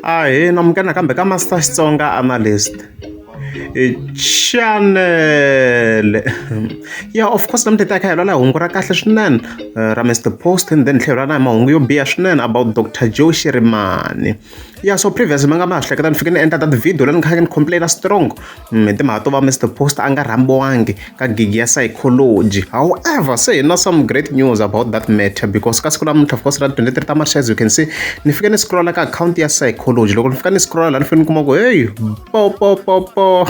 Ahee, namukela kambe ka Master Xitsonga analyst. Channel. Yeah, of course namhlanje ta khayela la hungu ra kahle swinene ra Mr Post, and then tlhelo na mahungu yo biha swinene about Dr Joe Shirimani. Yeah, so previously ma nga ma hleketa ni fike ni endla that video leyi ni kha ni complain strong hi timhaka to va Mr Post a nga rambiwangi ka gig ya Sayicology. However, say na some great news about that matter, because ka siku namuntlha of course ra 23 ta March, as you can see, ni fike ni scrolla ka account ya Sayicology. Loko ni fika ni scrolla la ni fike ni kuma ku hey po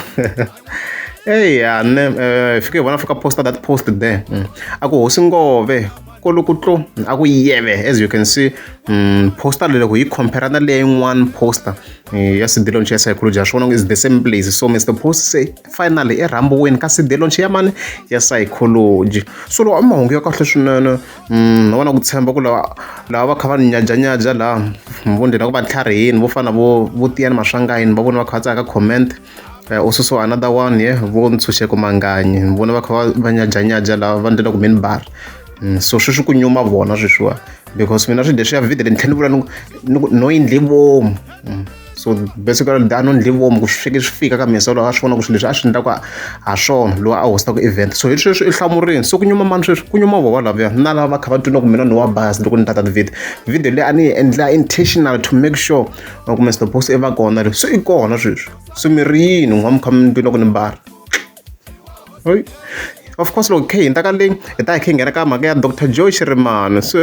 hey ne fike vona fika posta that post there. Aku hosi ngove kolokutlo aku yeve, as you can see. Poster lelo ku yi compare na le one poster ya CD launch ya Sayicology showing is the same place. So Mr Post say finally e rambo win ka CD launch ya mani ya Sayicology. So lo amahungu ya kahle swinene. Na vona ku tshemba ku lava kha va nyajanyaja la mvundi na ku va tlharihini vo fana vo tiyani maswangayini va vona va kha ka comment. Also so another one vo ntshunxeko manganyi vona va kha va nyajanyaja la va ndlela ku main bar. So swi ku nyuma vona sweswiwa, because mina swi leswi ya video ni tlhela ni vula no endli vomu. So basically da no endli vomu ku swi fika ka mesa lo a swi vona ku swi leswi a swi endlaka ha swona lo a hostaka event. So hi sweswi i hlamurini, so ku nyuma mani sweswi ku nyuma vona lavaya na lava kha va twina ku mina ni wa bias loko ni tata video leyi a ni endla intentional to make sure ku Mr Post e va kona so i kona sweswi. So mirini n'wa mi kha mi twina ku ni mbara. Of course, okay, ka mhaka ya Dr Joe Shirimani. So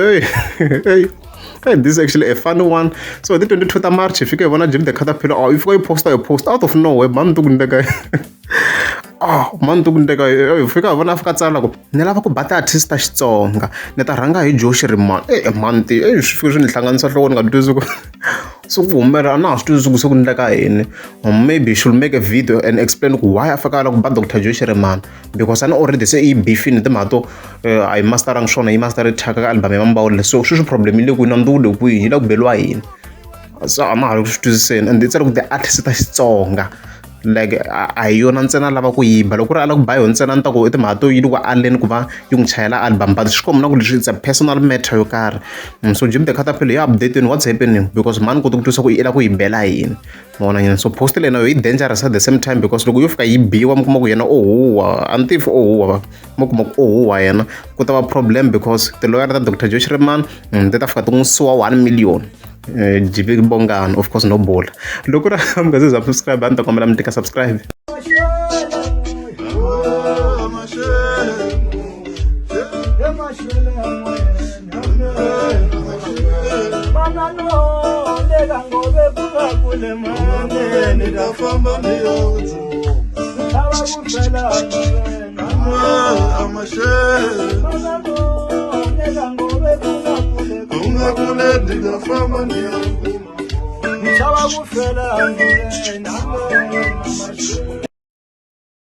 hey, this is actually a funny one. So the 22th of March, if you can wanna Jim the Caterpillar, or if you post a post out of nowhere, man to the guy. Oh, man to the guy. If you can wanna fkatsala, ni lava ku bata artist ta Xitsonga. Ni ta rhanga hi Joe Shirimani. Man ti fusion ni hlanganisa nhloko ni nga twi so kumera na swi twi ku ndleka yini. Maybe should make a video and explain why I faka ku ba Dr Joe Shirimani, because I already say I beef in the mato I mastering shona I master thaka album ya mbawule. So swi problem ile ku na ndule ku yi la ku belwa yini. So ama ha ku swi twisiseni, and it's like the artist ta Xitsonga. Like a yona ntsena lava ku yiba loko ri ala ku ba yo ntsena nta ku timhaka to yi ku aleni ku va yi n'wi chayela album, but swi komuna ku leswi it's a personal matter yo karhi. So Jim the Caterpillar ya updating what's happening, because mani koti ku twisa ku i la ku yimbela yini mona yini. So post lena yo yi dangerous at the same time, because loko yo fika yi biwa mi kuma ku yena huwa antifi huwa mi kuma ku huwa yena ku ta va problem, because the lawyer ta Dr Joe Shirimani ti ta fika ti n'wi suwa 1 million. Jibi bongana, of course no ball. Loko ra mi nga se subscribe a ni ta kombela mi tika subscribe.